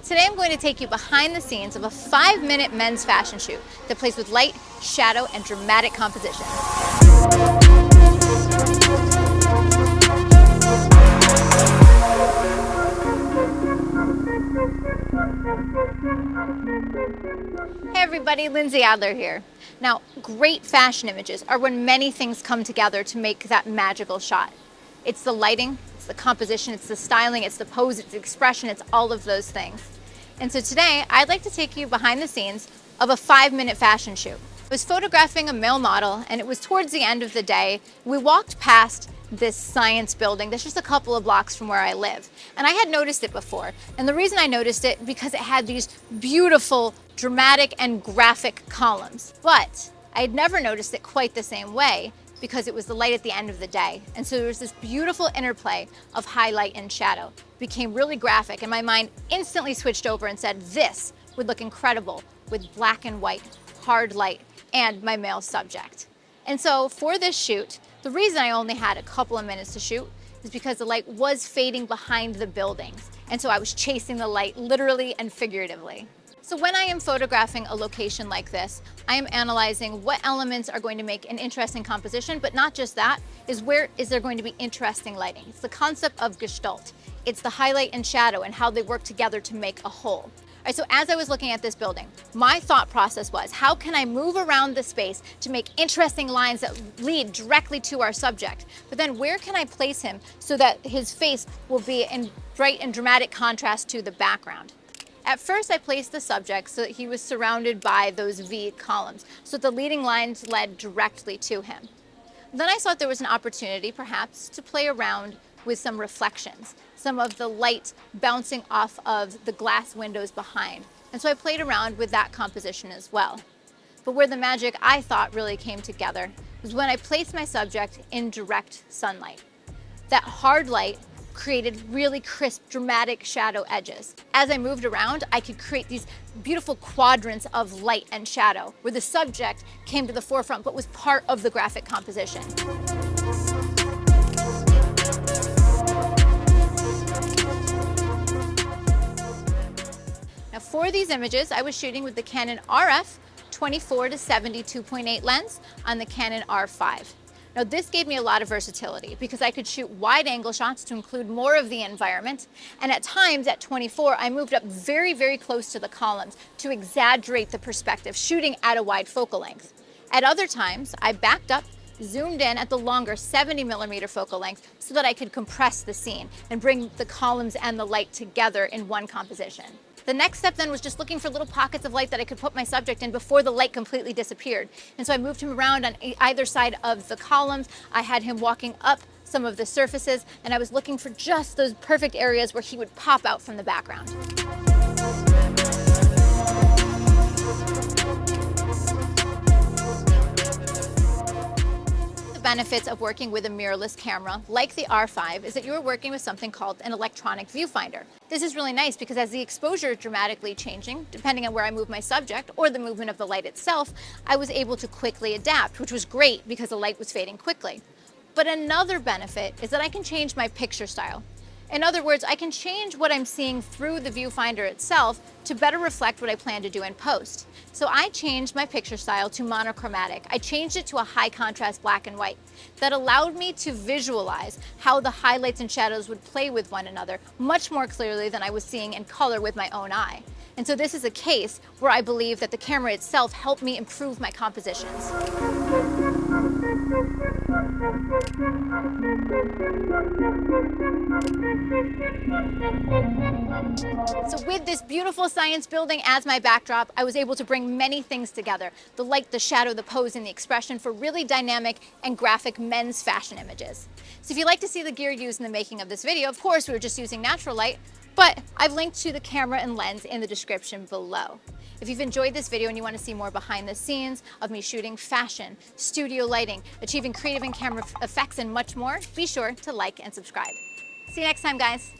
Today I'm going to take you behind the scenes of a 5-minute men's fashion shoot that plays with light, shadow, and dramatic composition. Hey everybody, Lindsay Adler here. Now, great fashion images are when many things come together to make that magical shot. It's the lighting, it's the composition, it's the styling, it's the pose, it's the expression, it's all of those things. And so today, I'd like to take you behind the scenes of a 5-minute fashion shoot. I was photographing a male model, and it was towards the end of the day. We walked past this science building that's just a couple of blocks from where I live. And I had noticed it before. And the reason I noticed it, because it had these beautiful, dramatic, and graphic columns. But I had never noticed it quite the same way, because it was the light at the end of the day. And so there was this beautiful interplay of highlight and shadow. It became really graphic, and my mind instantly switched over and said, this would look incredible with black and white, hard light, and my male subject. And so for this shoot, the reason I only had a couple of minutes to shoot is because the light was fading behind the buildings. And so I was chasing the light literally and figuratively. So when I am photographing a location like this, I am analyzing what elements are going to make an interesting composition, but not just that, is where is there going to be interesting lighting. It's the concept of gestalt. It's the highlight and shadow and how they work together to make a whole. All right, so as I was looking at this building, my thought process was, how can I move around the space to make interesting lines that lead directly to our subject? But then where can I place him so that his face will be in bright and dramatic contrast to the background? At first, I placed the subject so that he was surrounded by those V columns, so that the leading lines led directly to him. Then I thought there was an opportunity, perhaps, to play around with some reflections, some of the light bouncing off of the glass windows behind. And so I played around with that composition as well. But where the magic, I thought, really came together was when I placed my subject in direct sunlight. That hard light created really crisp, dramatic shadow edges. As I moved around, I could create these beautiful quadrants of light and shadow, where the subject came to the forefront, but was part of the graphic composition. Now for these images, I was shooting with the Canon RF 24 to 70 2.8 lens on the Canon R5. Now this gave me a lot of versatility because I could shoot wide angle shots to include more of the environment, and at times at 24 I moved up very, very close to the columns to exaggerate the perspective, shooting at a wide focal length. At other times I backed up, zoomed in at the longer 70mm focal length so that I could compress the scene and bring the columns and the light together in one composition. The next step then was just looking for little pockets of light that I could put my subject in before the light completely disappeared. And so I moved him around on either side of the columns. I had him walking up some of the surfaces, and I was looking for just those perfect areas where he would pop out from the background. The benefits of working with a mirrorless camera like the R5 is that you are working with something called an electronic viewfinder. This is really nice because as the exposure is dramatically changing, depending on where I move my subject or the movement of the light itself, I was able to quickly adapt, which was great because the light was fading quickly. But another benefit is that I can change my picture style. In other words, I can change what I'm seeing through the viewfinder itself to better reflect what I plan to do in post. So I changed my picture style to monochromatic. I changed it to a high contrast black and white. That allowed me to visualize how the highlights and shadows would play with one another much more clearly than I was seeing in color with my own eye. And so this is a case where I believe that the camera itself helped me improve my compositions. So with this beautiful science building as my backdrop, I was able to bring many things together. The light, the shadow, the pose, and the expression for really dynamic and graphic men's fashion images. So if you'd like to see the gear used in the making of this video, of course we were just using natural light, but I've linked to the camera and lens in the description below. If you've enjoyed this video and you want to see more behind the scenes of me shooting fashion, studio lighting, achieving creative and camera effects, and much more, be sure to like and subscribe. See you next time, guys.